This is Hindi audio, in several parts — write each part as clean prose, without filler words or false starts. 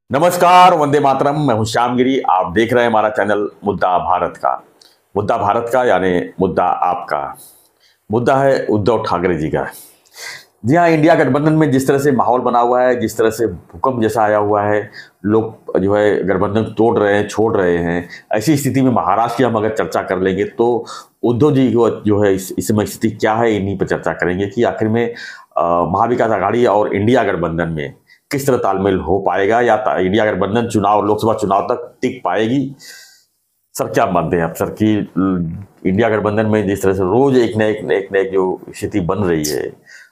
नमस्कार, वंदे मातरम। मैं हूं श्यामगिरी। आप देख रहे हैं हमारा चैनल मुद्दा भारत का। मुद्दा भारत का यानी मुद्दा आपका। मुद्दा है उद्धव ठाकरे जी का। जी हाँ, इंडिया गठबंधन में जिस तरह से माहौल बना हुआ है, जिस तरह से भूकंप जैसा आया हुआ है, लोग जो है गठबंधन तोड़ रहे हैं, छोड़ रहे हैं। ऐसी स्थिति में महाराष्ट्र की हम अगर चर्चा कर लेंगे तो उद्धव जी को जो है इस समय स्थिति क्या है, इन्हीं पर चर्चा करेंगे कि आखिर में महाविकास आघाड़ी और इंडिया गठबंधन में किस तरह तालमेल हो पाएगा, या इंडिया गठबंधन चुनाव, लोकसभा चुनाव तक टिक पाएगी। सर क्या मानते हैं आप सर कि इंडिया गठबंधन में जिस तरह से रोज एक न एक जो स्थिति बन रही है,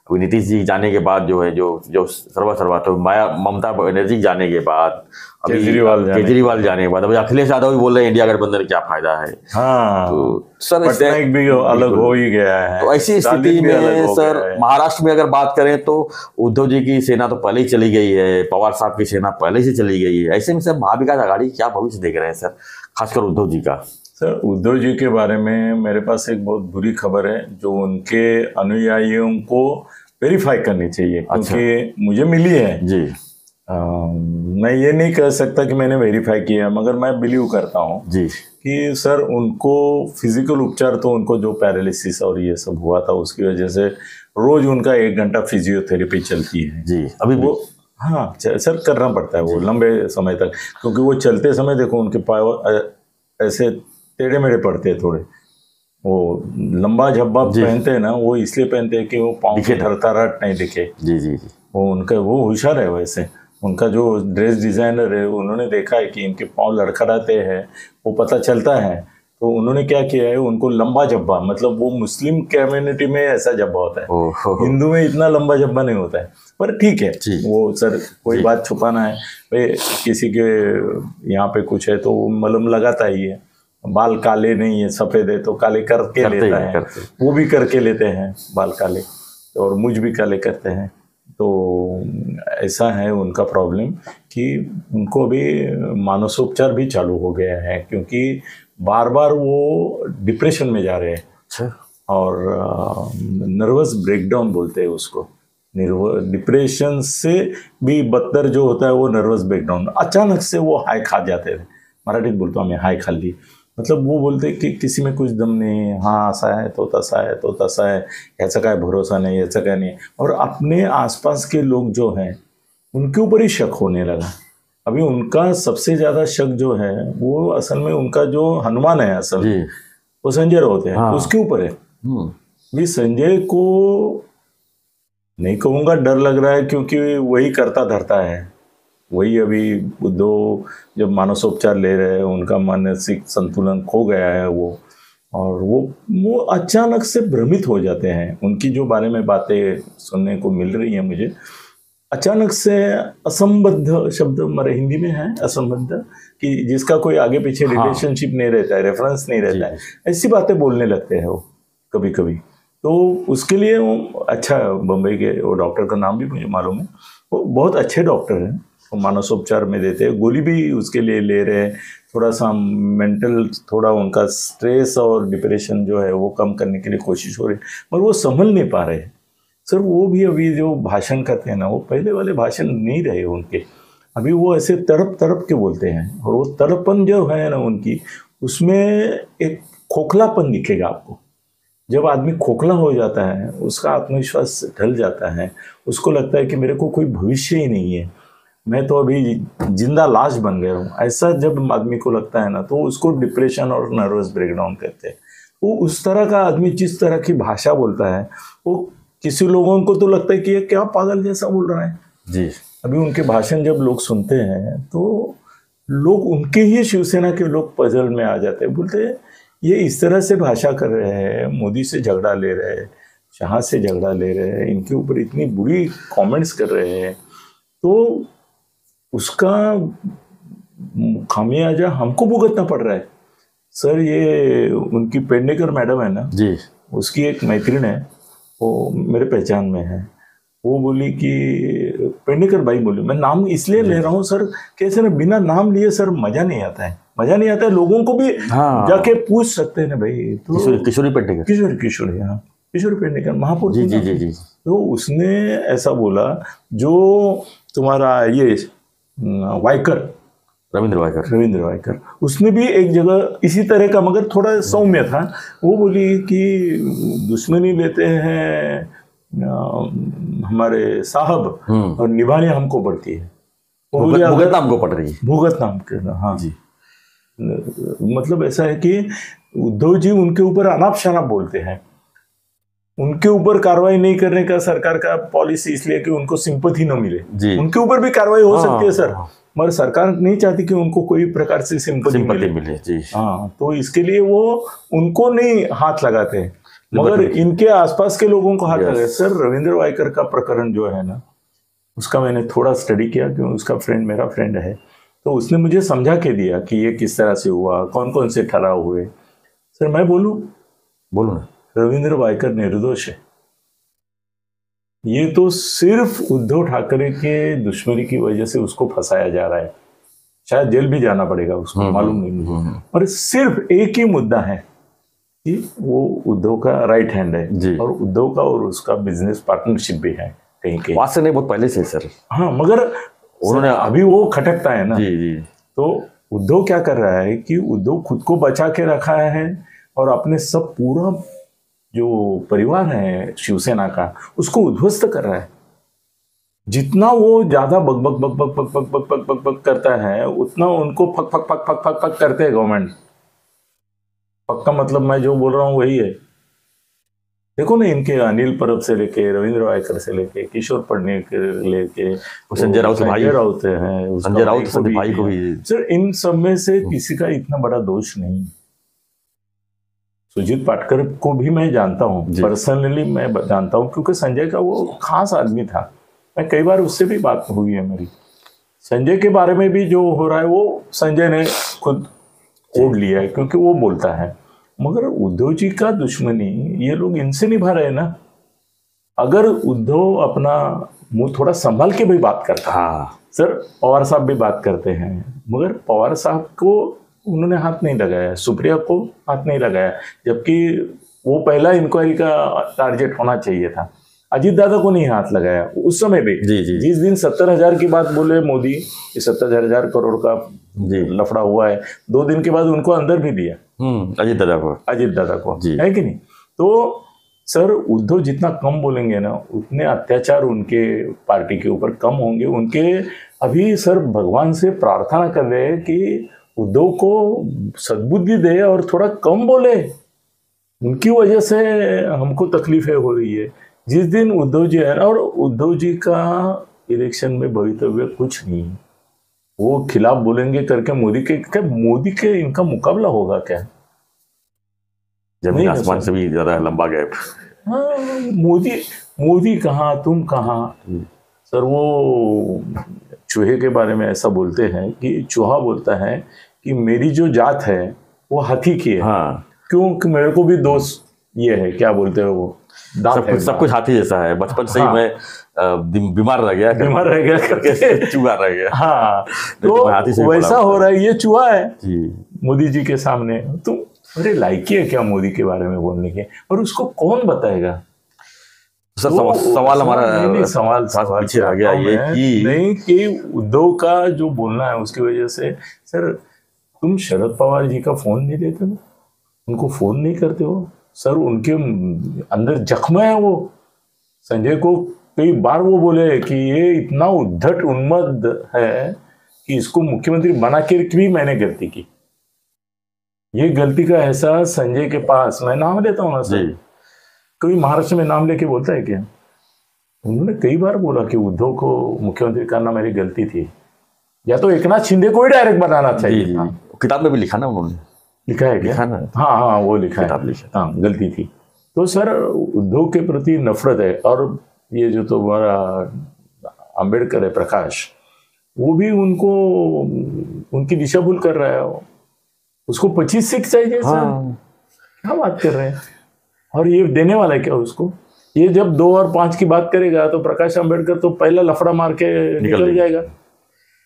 अभी नीतीश जी जाने के बाद जो है जो सर्वा तो ममता बनर्जी जाने के बाद, अभी केजरीवाल जाने के बाद, अभी अखिलेश यादव भी बोल रहे हैं इंडिया गठबंधन क्या फायदा है। हाँ, तो सर पटनायक भी अलग हो ही गया है। तो ऐसी स्थिति में सर महाराष्ट्र में अगर बात करें तो उद्धव जी की सेना तो पहले ही चली गई है, पवार साहब की सेना पहले से चली गई है। ऐसे में सर महाविकास आघाड़ी क्या भविष्य देख रहे हैं सर, खासकर उद्धव जी का? सर उद्धव जी के बारे में मेरे पास एक बहुत बुरी खबर है जो उनके अनुयायियों को वेरीफाई करनी चाहिए। अच्छा। क्योंकि मुझे मिली है जी। मैं ये नहीं कह सकता कि मैंने वेरीफाई किया, मगर मैं बिलीव करता हूँ जी कि सर उनको फिजिकल उपचार, तो उनको जो पैरालिसिस और ये सब हुआ था उसकी वजह से रोज उनका 1 घंटा फिजियोथेरेपी चलती है। जी अभी वो हाँ सर करना पड़ता है वो लंबे समय तक, क्योंकि वो चलते समय देखो उनके पाँव ऐसे टेढ़े मेढ़े पड़ते हैं थोड़े। वो लंबा झब्बा पहनते हैं ना, वो इसलिए पहनते हैं कि वो पाँव के थरथराहट नहीं दिखे। जी जी जी। वो उनका वो होशियार है। वैसे उनका जो ड्रेस डिजाइनर है उन्होंने देखा है कि इनके पाँव लड़खड़ाते हैं, वो पता चलता है। तो उन्होंने क्या किया है, उनको लंबा जब्बा, मतलब वो मुस्लिम कम्युनिटी में ऐसा जब्बा होता है, हिंदू में इतना लंबा जब्बा नहीं होता है। पर ठीक है, वो सर कोई बात छुपाना है भाई, किसी के यहाँ पे कुछ है तो वो मलहम लगाता ही है। बाल काले नहीं है, सफेद है तो काले करके लेता है। वो भी करके लेते हैं बाल काले, और मुझ भी काले करते हैं। तो ऐसा है उनका प्रॉब्लम कि उनको अभी मानसोपचार भी चालू हो गया है, क्योंकि बार बार वो डिप्रेशन में जा रहे हैं। अच्छा। और नर्वस ब्रेकडाउन बोलते हैं उसको। डिप्रेशन से भी बदतर जो होता है वो नर्वस ब्रेकडाउन। अचानक से वो हाई खा जाते थे, मराठीत बोलतो आम्ही हाई खाल्ली। मतलब वो बोलते कि किसी में कुछ दम नहीं, हाँ ऐसा है तो तसा है तो तसा है, ऐसा का भरोसा नहीं, ऐसा का नहीं। और अपने आसपास के लोग जो हैं उनके ऊपर ही शक होने लगा। अभी उनका सबसे ज़्यादा शक जो है वो असल में उनका जो हनुमान है असल में, वो संजय राउत है। हाँ। उसके ऊपर है। भी संजय को नहीं कहूँगा डर लग रहा है, क्योंकि वही करता धरता है। वही अभी उद्धव जब मानसोपचार ले रहे हैं, उनका मानसिक संतुलन खो गया है वो, और वो अचानक से भ्रमित हो जाते हैं। उनकी जो बारे में बातें सुनने को मिल रही हैं मुझे, अचानक से असंबद्ध शब्द हमारे हिंदी में है, असंबद्ध, कि जिसका कोई आगे पीछे रिलेशनशिप नहीं रहता है, रेफरेंस नहीं रहता है, ऐसी बातें बोलने लगते हैं वो कभी कभी। तो उसके लिए वो अच्छा, बम्बई के वो डॉक्टर का नाम भी मुझे मालूम है, वो बहुत अच्छे डॉक्टर हैं, वो मानसोपचार में देते हैं, गोली भी उसके लिए ले रहे हैं। थोड़ा सा मेंटल, थोड़ा उनका स्ट्रेस और डिप्रेशन जो है वो कम करने के लिए कोशिश हो रही है, मगर वो संभल नहीं पा रहे हैं। सर वो भी अभी जो भाषण करते हैं ना, वो पहले वाले भाषण नहीं रहे उनके। अभी वो ऐसे तड़प के बोलते हैं, और वो तड़पन जो है ना उनकी, उसमें एक खोखलापन दिखेगा आपको। जब आदमी खोखला हो जाता है, उसका आत्मविश्वास ढल जाता है, उसको लगता है कि मेरे को कोई भविष्य ही नहीं है, मैं तो अभी जिंदा लाश बन गया हूँ। ऐसा जब आदमी को लगता है ना, तो उसको डिप्रेशन और नर्वस ब्रेकडाउन कहते हैं। वो उस तरह का आदमी जिस तरह की भाषा बोलता है, वो किसी लोगों को तो लगता है कि ये क्या पागल जैसा बोल रहा है जी। अभी उनके भाषण जब लोग सुनते हैं तो लोग, उनके ही शिवसेना के लोग पजल में आ जाते हैं, बोलते हैं ये इस तरह से भाषा कर रहे हैं, मोदी से झगड़ा ले रहे हैं, शाह से झगड़ा ले रहे हैं, इनके ऊपर इतनी बुरी कमेंट्स कर रहे हैं, तो उसका खामियाजा हमको भुगतना पड़ रहा है। सर ये उनकी पेडनेकर मैडम है ना जी, उसकी एक मैत्रिण है, वो मेरे पहचान में है, वो बोली कि पेडनेकर भाई बोली, मैं नाम इसलिए ले रहा हूँ सर, कैसे ना बिना नाम लिए सर मजा नहीं आता है, मजा नहीं आता है। लोगों को भी जाके पूछ सकते हैं ना भाई। तो किशोरी पेडनेकर, हाँ किशोरी पेडनेकर महापौर जी जी जी जी। तो उसने ऐसा बोला, जो तुम्हारा ये वायकर, रविंद्र वायकर, उसने भी एक जगह इसी तरह का मगर थोड़ा सौम्य था। वो बोली कि दुश्मनी लेते हैं हमारे साहब और निभाने हमको पड़ती है। भुगत नाम को पड़ रही है, भुगत नाम के, हाँ जी। मतलब ऐसा है कि उद्धव जी उनके ऊपर अनाप शनाप बोलते हैं, उनके ऊपर कार्रवाई नहीं करने का सरकार का पॉलिसी इसलिए कि उनको सिंपैथी न मिले। उनके ऊपर भी कार्रवाई हो सकती है सर, मगर सरकार नहीं चाहती कि उनको कोई प्रकार से सिंपैथी मिले जी। हाँ, तो इसके लिए वो उनको नहीं हाथ लगाते, मगर इनके आसपास के लोगों को हाथ लगाते। सर रविंद्र वायकर का प्रकरण जो है ना, उसका मैंने थोड़ा स्टडी किया क्योंकि उसका फ्रेंड मेरा फ्रेंड है, तो उसने मुझे समझा के दिया कि ये किस तरह से हुआ, कौन कौन से ठहराव हुए। सर मैं बोलूं ना, रविंद्र वायकर निर्दोष है। ये तो सिर्फ उद्धव ठाकरे के दुश्मनी की वजह से उसको फंसाया जा रहा है, शायद जेल भी जाना पड़ेगा उसको, मालूम नहीं मुझे। और सिर्फ एक ही मुद्दा है कि वो उद्धव का राइट हैंड है और उद्धव का और उसका बिजनेस पार्टनरशिप भी है कहीं के, बात से नहीं, बहुत पहले से सर। हाँ, मगर उन्होंने अभी वो खटकता है ना जी। तो उद्धव क्या कर रहा है कि उद्धव खुद को बचा के रखा है और अपने सब पूरा जो परिवार है शिवसेना का उसको उद्ध्वस्त कर रहा है। जितना वो ज्यादा बक बक बक बक बक बक बक बक बक बक करता है, उतना उनको fuck fuck fuck fuck fuck fuck करते हैं गवर्नमेंट। पक्का मतलब मैं जो बोल रहा हूँ वही है। देखो ना, इनके अनिल परब से लेके, रविंद्र वायकर से लेके, किशोर पढ़ने के लेके, संजय राउत हैं, संजय राउत भाई को भी। सर इन सब में से किसी का इतना बड़ा दोष नहीं। सुजीत पाटकर को भी मैं जानता हूँ, पर्सनली मैं जानता हूँ, क्योंकि संजय का वो खास आदमी था। मैं कई बार उससे भी बात हुई है मेरी। संजय के बारे में भी जो हो रहा है वो संजय ने खुद ओढ़ लिया है क्योंकि वो बोलता है। मगर उद्धव जी का दुश्मनी ये लोग इनसे निभा रहे ना। अगर उद्धव अपना मुंह थोड़ा संभाल के भी बात करता, हाँ सर, पवार साहब भी बात करते हैं, मगर पवार साहब को उन्होंने हाथ नहीं लगाया, सुप्रिया को हाथ नहीं लगाया, जबकि वो पहला इंक्वायरी का टारगेट होना चाहिए था। अजीत दादा को नहीं हाथ लगाया उस समय भी। जी। जिस दिन 70,000 की बात बोले मोदी, 70,000 करोड़ का लफड़ा हुआ है, 2 दिन के बाद उनको अंदर भी दिया अजीत दादा को है कि नहीं। तो सर उद्धव जितना कम बोलेंगे ना, उतने अत्याचार उनके पार्टी के ऊपर कम होंगे। उनके अभी सर भगवान से प्रार्थना कर रहे हैं कि उद्धव को सद्बुद्धि दे और थोड़ा कम बोले, उनकी वजह से हमको तकलीफें हो रही है। जिस दिन उद्धव जी है ना, और उद्धव जी का इलेक्शन में भवितव्य कुछ नहीं, वो खिलाफ बोलेंगे करके मोदी के इनका मुकाबला होगा क्या? जमीन आसमान से भी ज्यादा लंबा गैप। हाँ, मोदी कहाँ, तुम कहाँ। सर वो चूहे के बारे में ऐसा बोलते हैं कि चूहा बोलता है कि मेरी जो जात है वो हाथी की है। हाँ। क्यों? कि मेरे को भी दोस्त ये है, क्या बोलते हैं वो, सब कुछ हाथी जैसा है। बचपन से ही मैं बीमार रह गया करके चूहा रह गया। हाँ, तो वैसा हो रहा है, ये चूहा है मोदी जी के सामने। तुम अरे लायकी है क्या मोदी के बारे में बोलने के? और उसको कौन बताएगा? सर सवाल हमारा सवाल पीछे रह गया ये कि नहीं कि उद्धव का जो बोलना है उसकी वजह से। सर तुम शरद पवार जी का फोन नहीं लेते हो, उनको फोन नहीं करते हो सर, उनके अंदर जख्म है। वो संजय को कई बार वो बोले कि ये इतना उद्धट उन्मत्त है कि इसको मुख्यमंत्री बना के भी मैंने गलती की। ये गलती का एहसास संजय के पास, मैं नाम लेता हूँ ना सर, कोई महाराष्ट्र में नाम लेके बोलता है क्या? उन्होंने कई बार बोला कि उद्धव को मुख्यमंत्री करना मेरी गलती थी, या तो एकनाथ शिंदे को ही डायरेक्ट बनाना चाहिए था। किताब में भी लिखा ना, उन्होंने लिखा है क्या? हाँ वो लिखा है, हाँ गलती थी। तो सर उद्धव के प्रति नफरत है। और ये जो तो हमारा अंबेडकर है प्रकाश, वो भी उनको उनकी दिशा भूल कर रहा है। उसको 25 सीट चाहिए सर। क्या बात कर रहे हैं? और ये देने वाला है क्या उसको? ये जब 2 और 5 की बात करेगा तो प्रकाश अंबेडकर तो पहला लफड़ा मार के निकल जाएगा।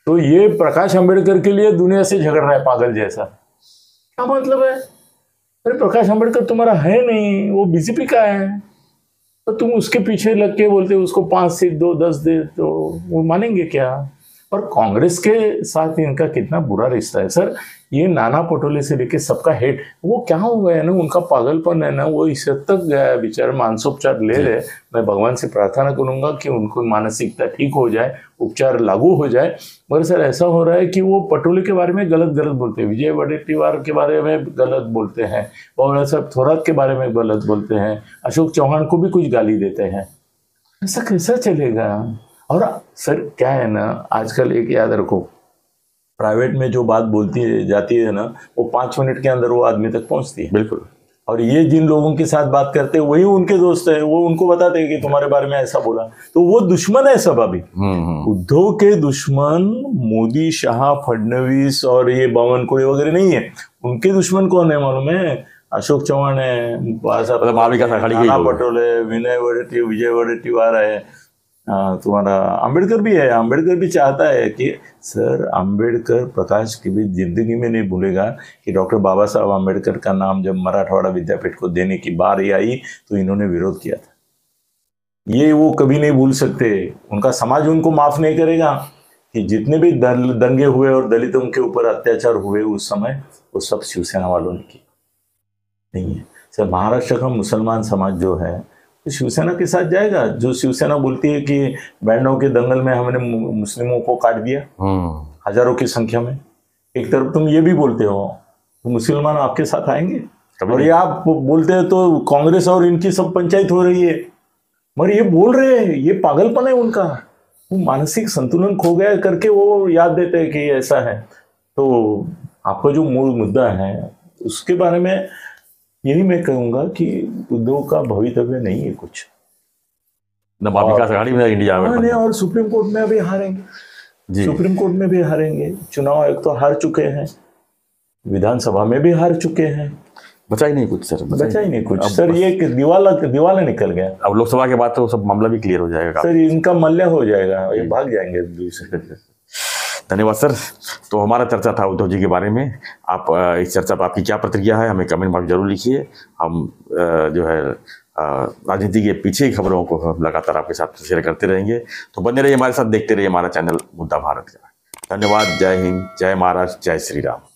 तो ये प्रकाश अंबेडकर के लिए दुनिया से झगड़ रहा है पागल जैसा। क्या मतलब है? अरे प्रकाश अंबेडकर तुम्हारा है नहीं, वो बीजेपी का है, तो तुम उसके पीछे लग के बोलते उसको 5 सीट दो, 10 दे, तो वो मानेंगे क्या? और कांग्रेस के साथ इनका कितना बुरा रिश्ता है सर। ये नाना पटोले से लेके सबका हेड, वो क्या हो गया है ना, उनका पागलपन है ना, वो इस हद तक गया है बेचारे, मानसोपचार ले ले। मैं भगवान से प्रार्थना करूंगा कि उनको मानसिकता ठीक हो जाए, उपचार लागू हो जाए। मगर सर ऐसा हो रहा है कि वो पटोले के बारे में गलत गलत बोलते हैं, विजय वडेट्टीवार के बारे में गलत बोलते हैं, और सब थोरात के बारे में गलत बोलते हैं, अशोक चौहान को भी कुछ गाली देते हैं। ऐसा कैसा चलेगा? और सर क्या है ना, आजकल एक याद रखो, प्राइवेट में जो बात बोलती है जाती है ना, वो 5 मिनट के अंदर वो आदमी तक पहुंचती है। बिल्कुल। और ये जिन लोगों के साथ बात करते हैं वही उनके दोस्त है, वो उनको बताते हैं कि तुम्हारे बारे में ऐसा बोला, तो वो दुश्मन है सब अभी। उद्धव के दुश्मन मोदी, शाह, फडणवीस और ये बावनकुळे वगैरह नहीं है। उनके दुश्मन कौन है मालूम है? अशोक चौहान है, नाना पटोले, विनय वडेट्टी, विजय वडेट्टीवार है, तुम्हारा अंबेडकर भी है। अंबेडकर भी चाहता है कि सर, अंबेडकर प्रकाश की भी जिंदगी में नहीं भूलेगा कि डॉक्टर बाबा साहब अंबेडकर का नाम जब मराठवाड़ा विद्यापीठ को देने की बारी आई तो इन्होंने विरोध किया था। ये वो कभी नहीं भूल सकते। उनका समाज उनको माफ नहीं करेगा कि जितने भी दंगे हुए और दलितों के ऊपर अत्याचार हुए उस समय, वो सब शिवसेना वालों ने की नहीं है। सर, महाराष्ट्र का मुसलमान समाज जो है शिवसेना के साथ जाएगा। जो शिवसेना बोलती है कि बैंडों के दंगल में हमने मुस्लिमों को काट दिया हजारों की संख्या में, एक तरफ तुम ये भी बोलते हो तो मुसलमान आपके साथ आएंगे, और ये आप बोलते हैं तो कांग्रेस और इनकी सब पंचायत हो रही है। मगर ये बोल रहे हैं, ये पागलपन है उनका, वो मानसिक संतुलन खो गया करके वो याद देते हैं कि ऐसा है। तो आपका जो मूल मुद्दा है उसके बारे में यही मैं कहूंगा कि उद्धव का भवितव्य नहीं है कुछ, न विकास आघाड़ी में, इंडिया में, और सुप्रीम कोर्ट में अभी हारेंगे। सुप्रीम कोर्ट में भी हारेंगे, चुनाव आयोग तो हार चुके हैं, विधानसभा में भी हार चुके हैं, बचा ही नहीं कुछ सर, बचा ही नहीं कुछ सर। ये दिवाला निकल गया। अब लोकसभा के बाद तो सब मामला भी क्लियर हो जाएगा सर, इनका मल्य हो जाएगा, ये भाग जाएंगे दूसरे। धन्यवाद सर। तो हमारा चर्चा था उद्धव जी के बारे में। आप इस चर्चा पर आपकी क्या प्रतिक्रिया है हमें कमेंट बॉक्स जरूर लिखिए। हम जो है राजनीति के पीछे की खबरों को हम लगातार आपके साथ शेयर करते रहेंगे। तो बने रहिए हमारे साथ, देखते रहिए हमारा चैनल मुद्दा भारत का। धन्यवाद। जय हिंद, जय महाराष्ट्र, जय श्री राम।